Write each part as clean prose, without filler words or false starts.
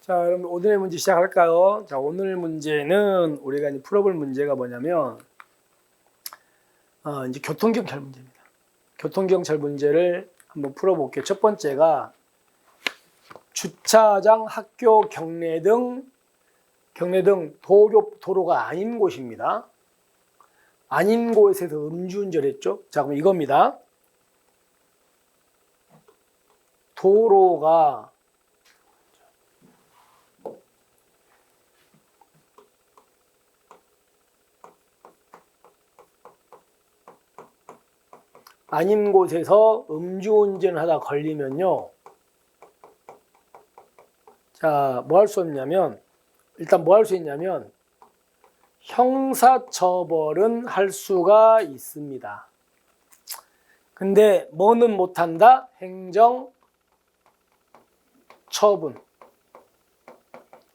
자, 여러분 오늘의 문제 시작할까요? 자, 오늘 문제는 우리가 이제 풀어볼 문제가 뭐냐면 이제 교통경찰 문제입니다. 교통경찰 문제를 한번 풀어볼게요. 첫 번째가 주차장, 학교, 경내 등 도로가 아닌 곳입니다. 아닌 곳에서 음주운전했죠. 자, 그럼 이겁니다. 도로가 아닌 곳에서 음주운전을 하다 걸리면요. 자, 뭐 할 수 없냐면, 일단 뭐 할 수 있냐면, 형사처벌은 할 수가 있습니다. 근데 뭐는 못한다? 행정처분.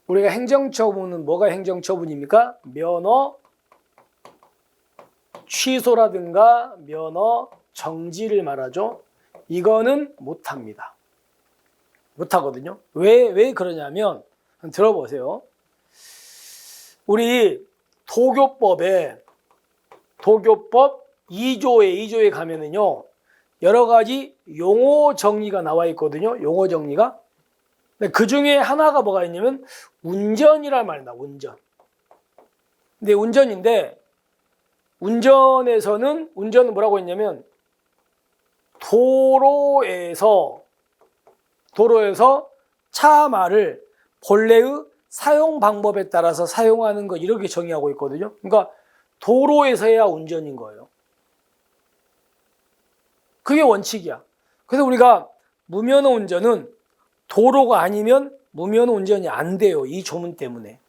우리가 행정처분은 뭐가 행정처분입니까? 면허 취소라든가 면허 정지를 말하죠. 이거는 못합니다. 못하거든요. 왜 그러냐면 들어보세요. 우리 도교법 2조에 가면은요, 여러 가지 용어 정리가 나와 있거든요. 용어 정리가. 그 중에 하나가 뭐가 있냐면 운전이란 말입니다. 운전. 근데 운전은 뭐라고 했냐면 도로에서 차 말을 본래의 사용 방법에 따라서 사용하는 거, 이렇게 정의하고 있거든요. 그러니까 도로에서야 운전인 거예요. 그게 원칙이야. 그래서 우리가 무면허 운전은 도로가 아니면 무면허 운전이 안 돼요. 이 조문 때문에.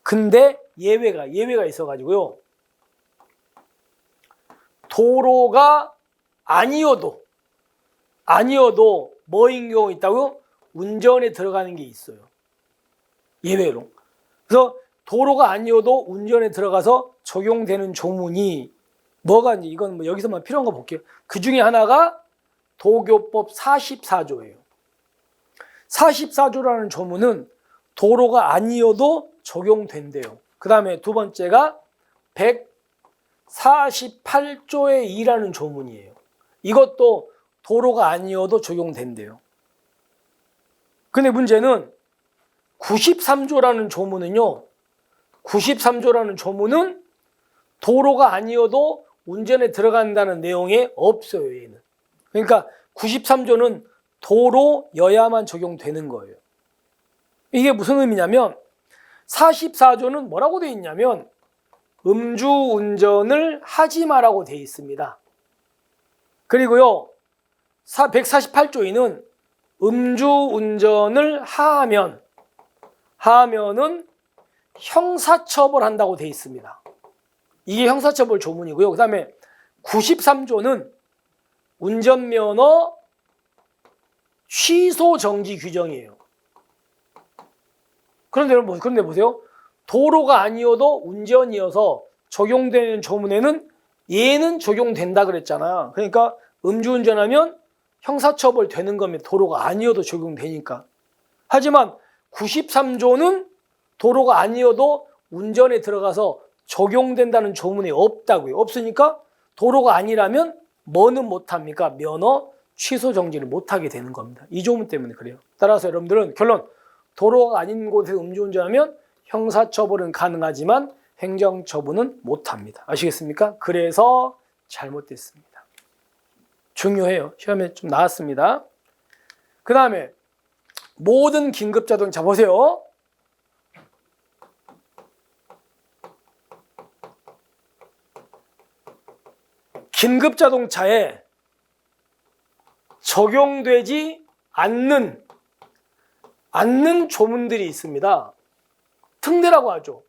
근데 예외가 있어가지고요. 도로가 아니어도 뭐인 경우 있다고요? 운전에 들어가는 게 있어요. 예외로. 그래서 도로가 아니어도 운전에 들어가서 적용되는 조문이 뭐가 이제 이건 뭐 여기서만 필요한 거 볼게요. 그 중에 하나가 도교법 44조예요. 44조라는 조문은 도로가 아니어도 적용된대요. 그 다음에 두 번째가 148조의 2라는 조문이에요. 이것도 도로가 아니어도 적용된대요. 근데 문제는 93조라는 조문은 도로가 아니어도 운전에 들어간다는 내용이 없어요, 얘는. 그러니까 93조는 도로여야만 적용되는 거예요. 이게 무슨 의미냐면 44조는 뭐라고 되어 있냐면 음주운전을 하지 마라고 되어 있습니다. 그리고요, 148조에는 음주운전을 하면은 형사처벌한다고 되어 있습니다. 이게 형사처벌 조문이고요. 그 다음에 93조는 운전면허 취소 정지 규정이에요. 그런데 보세요. 도로가 아니어도 운전이어서 적용되는 조문에는 얘는 적용된다 그랬잖아요. 그러니까 음주운전하면 형사처벌 되는 겁니다. 도로가 아니어도 적용되니까. 하지만 93조는 도로가 아니어도 운전에 들어가서 적용된다는 조문이 없다고요. 없으니까 도로가 아니라면 뭐는 못합니까? 면허 취소 정지를 못하게 되는 겁니다. 이 조문 때문에 그래요. 따라서 여러분들은 결론, 도로가 아닌 곳에서 음주운전하면 형사처벌은 가능하지만 행정처분은 못합니다. 아시겠습니까? 그래서 잘못됐습니다. 중요해요. 시험에 좀 나왔습니다. 그 다음에 모든 긴급자동차 보세요. 긴급자동차에 적용되지 않는 조문들이 있습니다. 특례라고 하죠.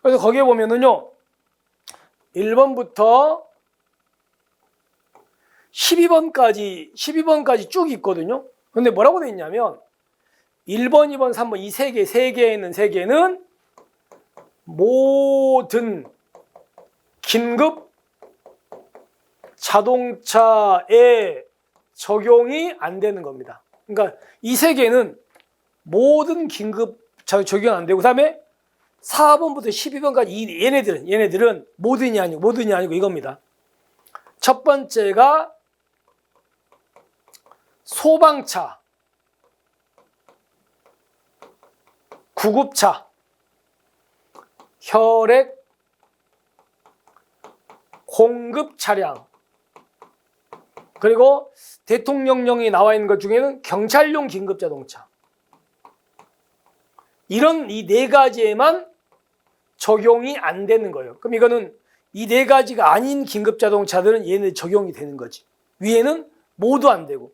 그래서 거기에 보면은요, 1번부터 12번까지 쭉 있거든요. 근데 뭐라고 돼 있냐면 1번, 2번, 3번 이 세 개는 모든 긴급 자동차에 적용이 안 되는 겁니다. 그러니까 이 세 개는 모든 긴급 적용 안 되고, 그 다음에 4번부터 12번까지 얘네들은 모든이 아니고 이겁니다. 첫 번째가 소방차, 구급차, 혈액 공급 차량, 그리고 대통령령이 나와 있는 것 중에는 경찰용 긴급 자동차. 이런 이 네 가지에만 적용이 안 되는 거예요. 그럼 이거는 이 네 가지가 아닌 긴급 자동차들은 얘네 적용이 되는 거지. 위에는 모두 안 되고.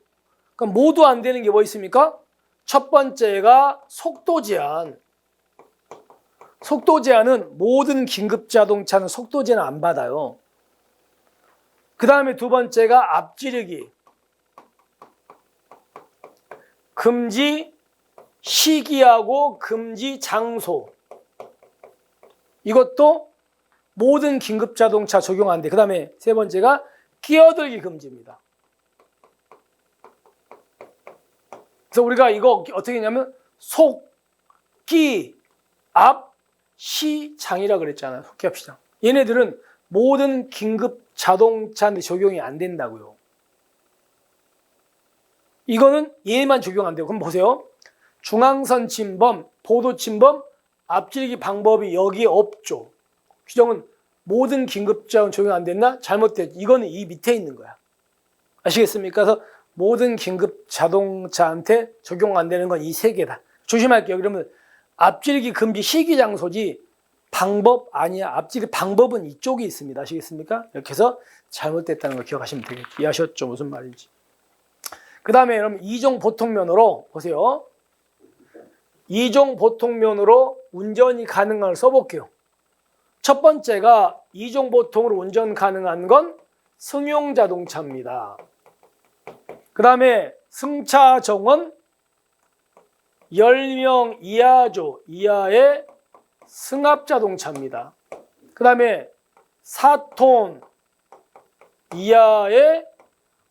그럼 모두 안 되는 게 뭐 있습니까? 첫 번째가 속도 제한. 속도 제한은 모든 긴급 자동차는 속도 제한 안 받아요. 그 다음에 두 번째가 앞지르기. 금지 시기하고 금지 장소. 이것도 모든 긴급 자동차 적용 안 돼. 그 다음에 세 번째가 끼어들기 금지입니다. 그래서 우리가 이거 어떻게 했냐면 속, 끼, 앞, 시, 장이라 그랬잖아요. 속기, 앞, 시장. 얘네들은 모든 긴급 자동차인데 적용이 안 된다고요. 이거는 얘만 적용 안 돼요. 그럼 보세요. 중앙선 침범, 보도 침범, 앞지르기 방법이 여기에 없죠. 규정은 모든 긴급 자동 적용 안 됐나? 잘못됐죠. 이거는 이 밑에 있는 거야. 아시겠습니까? 그래서 모든 긴급 자동차한테 적용 안 되는 건 이 세 개다. 조심할게요. 그러면 앞지르기 금지 시기 장소지 방법 아니야. 앞지르기 방법은 이쪽에 있습니다. 아시겠습니까? 이렇게 해서 잘못됐다는 걸 기억하시면 되겠죠. 이해하셨죠? 무슨 말인지. 그 다음에 여러분 이종 보통면허로 보세요. 이종 보통면허로 운전이 가능한 걸 써볼게요. 첫 번째가 이종 보통으로 운전 가능한 건 승용 자동차입니다. 그 다음에 승차 정원 10명 이하조 이하의 승합 자동차입니다. 그 다음에 4톤 이하의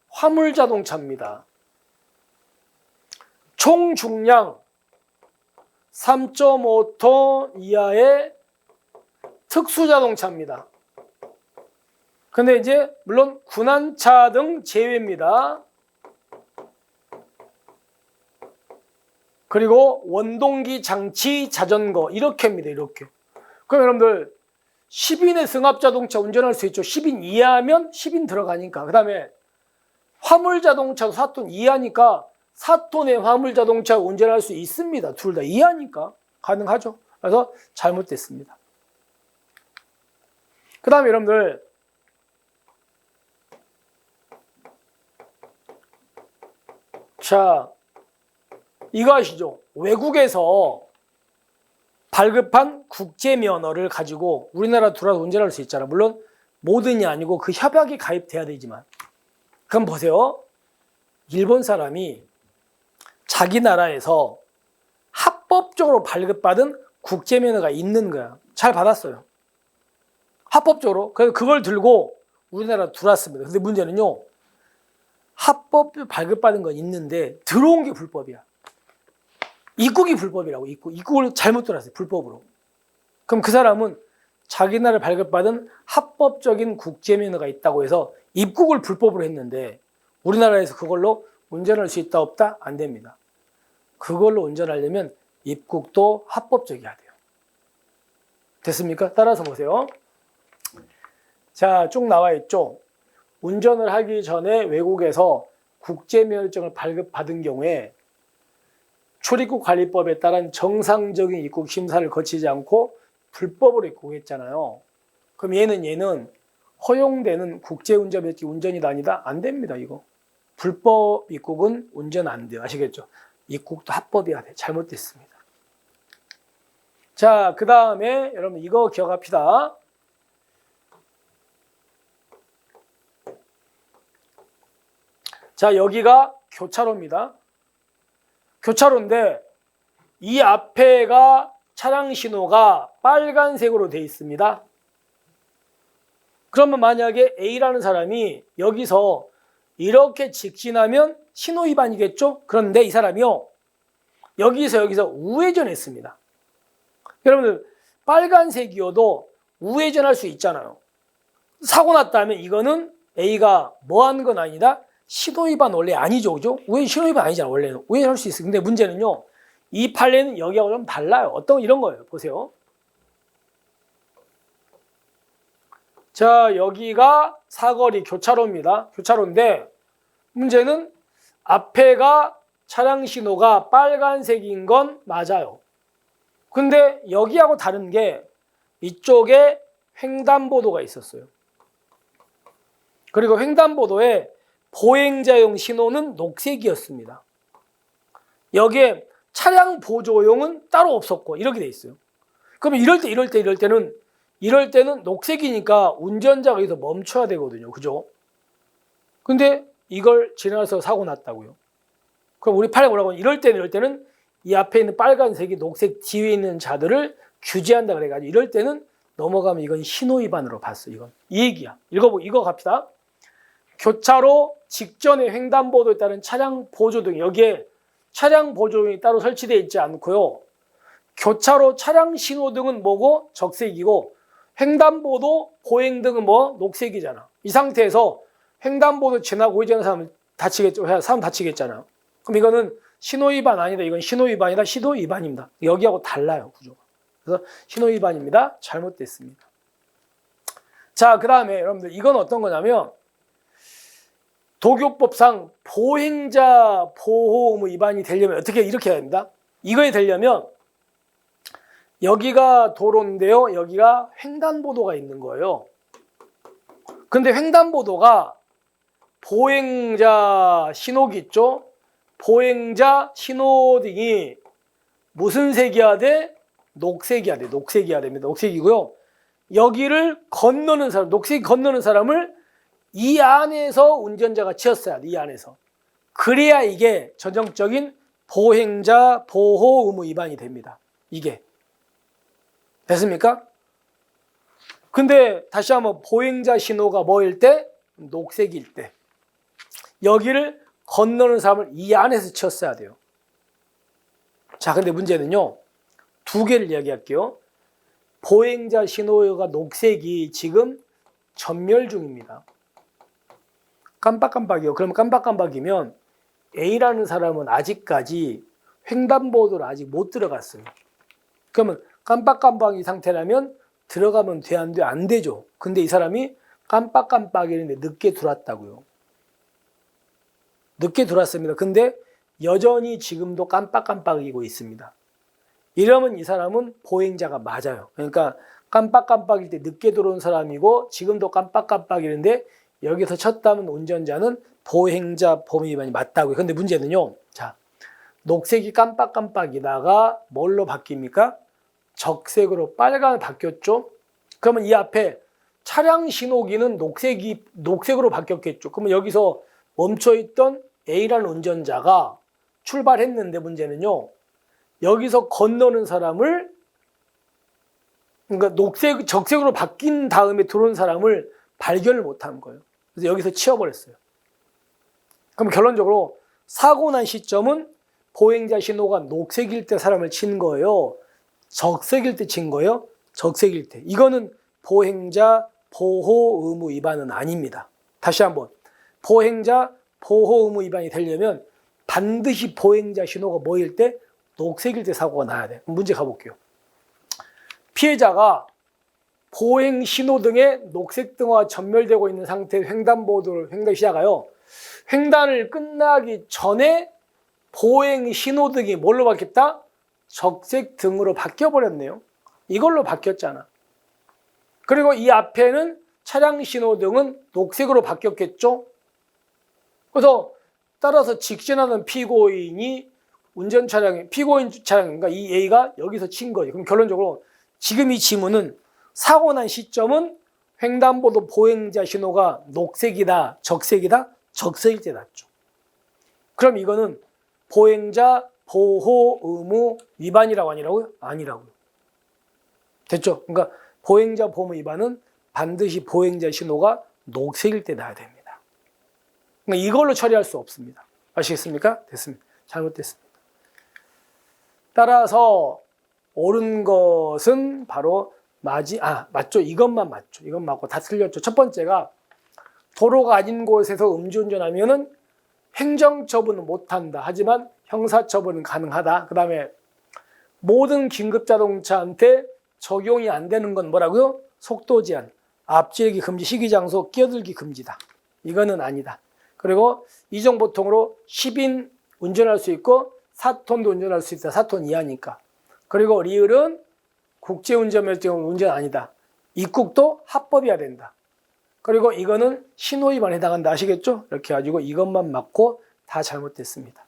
화물 자동차입니다. 총 중량 3.5톤 이하의 특수 자동차입니다. 근데 이제 물론 군안차 등 제외입니다. 그리고 원동기 장치 자전거 이렇게입니다. 이렇게. 그럼 여러분들 10인의 승합 자동차 운전할 수 있죠. 10인 이하면 10인 들어가니까. 그 다음에 화물 자동차도 4톤 이하니까 4톤의 화물 자동차 운전할 수 있습니다. 둘 다 이하니까 가능하죠. 그래서 잘못됐습니다. 그 다음에 여러분들 자 이거 아시죠? 외국에서 발급한 국제면허를 가지고 우리나라 들어와서 운전할 수 있잖아. 물론 모든이 아니고 그 협약이 가입돼야 되지만. 그럼 보세요. 일본 사람이 자기 나라에서 합법적으로 발급받은 국제면허가 있는 거야. 잘 받았어요. 합법적으로. 그래서 그걸 들고 우리나라 들어왔습니다. 근데 문제는요. 합법 발급받은 건 있는데 들어온 게 불법이야. 입국이 불법이라고. 입국을 잘못 들어왔어요. 불법으로. 그럼 그 사람은 자기 나라를 발급받은 합법적인 국제면허가 있다고 해서 입국을 불법으로 했는데 우리나라에서 그걸로 운전할 수 있다 없다? 안 됩니다. 그걸로 운전하려면 입국도 합법적이어야 돼요. 됐습니까? 따라서 보세요. 자, 쭉 나와 있죠. 운전을 하기 전에 외국에서 국제면허증을 발급받은 경우에 출입국 관리법에 따른 정상적인 입국 심사를 거치지 않고 불법으로 입국했잖아요. 그럼 얘는 허용되는 국제운전면허증 운전이 아니다? 안 됩니다. 이거. 불법 입국은 운전 안 돼요. 아시겠죠? 입국도 합법이어야 돼. 잘못됐습니다. 자, 그 다음에 여러분 이거 기억합시다. 자, 여기가 교차로입니다. 교차로인데 이 앞에가 차량 신호가 빨간색으로 되어 있습니다. 그러면 만약에 A라는 사람이 여기서 이렇게 직진하면 신호 위반이겠죠? 그런데 이 사람이요. 여기서 우회전했습니다. 여러분들 빨간색이어도 우회전할 수 있잖아요. 사고 났다면 이거는 A가 뭐 하는 건 아니다? 신호위반 원래 아니죠, 그죠? 신호위반 아니잖아, 원래는. 우회전할 수 있어요. 근데 문제는요, 이 판례는 여기하고 좀 달라요. 어떤 이런 거예요. 보세요. 자, 여기가 사거리 교차로입니다. 교차로인데 문제는 앞에가 차량 신호가 빨간색인 건 맞아요. 근데 여기하고 다른 게 이쪽에 횡단보도가 있었어요. 그리고 횡단보도에 보행자용 신호는 녹색이었습니다. 여기에 차량 보조용은 따로 없었고 이렇게 돼 있어요. 그러면 이럴 때는 녹색이니까 운전자가 여기서 멈춰야 되거든요. 그죠? 근데 이걸 지나서 사고 났다고요. 그럼 우리 판례 뭐라고 하면 이럴 때는 이 앞에 있는 빨간색이 녹색 뒤에 있는 자들을 규제한다 그래가지고 이럴 때는 넘어가면 이건 신호위반으로 봤어. 이건 이 얘기야. 이거 갑시다. 교차로 직전에 횡단보도에 따른 차량 보조등, 여기에 차량 보조등이 따로 설치되어 있지 않고요. 교차로 차량 신호등은 뭐고? 적색이고 횡단보도 보행등은 뭐? 녹색이잖아. 이 상태에서 횡단보도 지나고 우회전하는 사람 다치겠죠. 사람 다치겠잖아. 그럼 이거는 신호위반 아니다. 이건 신호위반이다. 신호위반입니다. 여기하고 달라요, 구조가. 그래서 신호위반입니다. 잘못됐습니다. 자, 그 다음에 여러분들 이건 어떤 거냐면 도교법상 보행자 보호 의무 위반이 되려면 어떻게 이렇게 해야 됩니다. 이거에 되려면 여기가 도로인데요. 여기가 횡단보도가 있는 거예요. 근데 횡단보도가 보행자 신호기 있죠? 보행자 신호등이 무슨 색이어야 돼? 녹색이어야 돼. 녹색이어야 됩니다. 녹색이고요. 여기를 건너는 사람, 녹색이 건너는 사람을 이 안에서 운전자가 치었어야 돼. 이 안에서. 그래야 이게 전형적인 보행자 보호 의무 위반이 됩니다. 이게. 됐습니까? 근데 다시 한번 보행자 신호가 뭐일 때? 녹색일 때. 여기를 건너는 사람을 이 안에서 치었어야 돼요. 자, 근데 문제는요. 두 개를 이야기할게요. 보행자 신호가 녹색이 지금 전멸 중입니다. 깜빡깜빡이요. 그러면 깜빡깜빡이면 A라는 사람은 아직까지 횡단보도를 아직 못 들어갔어요. 그러면 깜빡깜빡이 상태라면 들어가면 돼, 안 돼? 안 되죠. 근데 이 사람이 깜빡깜빡이는데 늦게 들어왔다고요. 늦게 들어왔습니다. 근데 여전히 지금도 깜빡깜빡이고 있습니다. 이러면 이 사람은 보행자가 맞아요. 그러니까 깜빡깜빡일 때 늦게 들어온 사람이고 지금도 깜빡깜빡이는데 여기서 쳤다면 운전자는 보행자 보호 위반이 맞다고요. 근데 문제는요. 자, 녹색이 깜빡깜빡이다가 뭘로 바뀝니까? 적색으로 빨간으로 바뀌었죠. 그러면 이 앞에 차량 신호기는 녹색으로 바뀌었겠죠. 그러면 여기서 멈춰있던 A라는 운전자가 출발했는데 문제는요. 여기서 건너는 사람을 그러니까 적색으로 바뀐 다음에 들어온 사람을 발견을 못한 거예요. 그래서 여기서 치워버렸어요. 그럼 결론적으로 사고 난 시점은 보행자 신호가 녹색일 때 사람을 친 거예요. 적색일 때 친 거예요. 적색일 때. 이거는 보행자 보호 의무 위반은 아닙니다. 다시 한번. 보행자 보호 의무 위반이 되려면 반드시 보행자 신호가 뭐일 때? 녹색일 때 사고가 나야 돼. 문제 가볼게요. 피해자가 보행 신호등에 녹색 등화가 전멸되고 있는 상태에서 횡단을 시작하여 횡단을 끝나기 전에 보행 신호등이 뭘로 바뀌었다? 적색 등으로 바뀌어버렸네요. 이걸로 바뀌었잖아. 그리고 이 앞에는 차량 신호등은 녹색으로 바뀌었겠죠? 그래서 따라서 직진하는 피고인 차량인가 그러니까 이 A가 여기서 친 거지. 그럼 결론적으로 지금 이 지문은 사고 난 시점은 횡단보도 보행자 신호가 녹색이다, 적색이다? 적색일 때 났죠. 그럼 이거는 보행자 보호 의무 위반이라고 아니라고요? 아니라고요. 됐죠? 그러니까 보행자 보호 위반은 반드시 보행자 신호가 녹색일 때 나야 됩니다. 그러니까 이걸로 처리할 수 없습니다. 아시겠습니까? 됐습니다. 잘못됐습니다. 따라서 옳은 것은 바로 맞죠. 이것만 맞죠. 이건 맞고 다 틀렸죠. 첫 번째가 도로가 아닌 곳에서 음주운전하면은 행정처분은 못한다. 하지만 형사처분은 가능하다. 그 다음에 모든 긴급자동차한테 적용이 안 되는 건 뭐라고요? 속도 제한, 앞지르기 금지, 시기장소, 끼어들기 금지다. 이거는 아니다. 그리고 이정보통으로 10인 운전할 수 있고 4톤도 운전할 수 있다. 4톤 이하니까. 그리고 리을은 국제운전면허증 운전 아니다. 입국도 합법이어야 된다. 그리고 이거는 신호위반에 해당한다. 아시겠죠? 이렇게 해가지고 이것만 맞고 다 잘못됐습니다.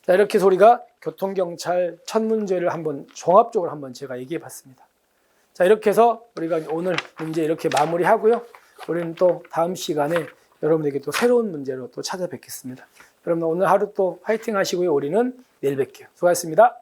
자, 이렇게 해서 우리가 교통경찰 첫 문제를 한번 종합적으로 한번 제가 얘기해 봤습니다. 자, 이렇게 해서 우리가 오늘 문제 이렇게 마무리하고요. 우리는 또 다음 시간에 여러분에게 또 새로운 문제로 또 찾아뵙겠습니다. 여러분 오늘 하루 또 화이팅 하시고요. 우리는 내일 뵐게요. 수고하셨습니다.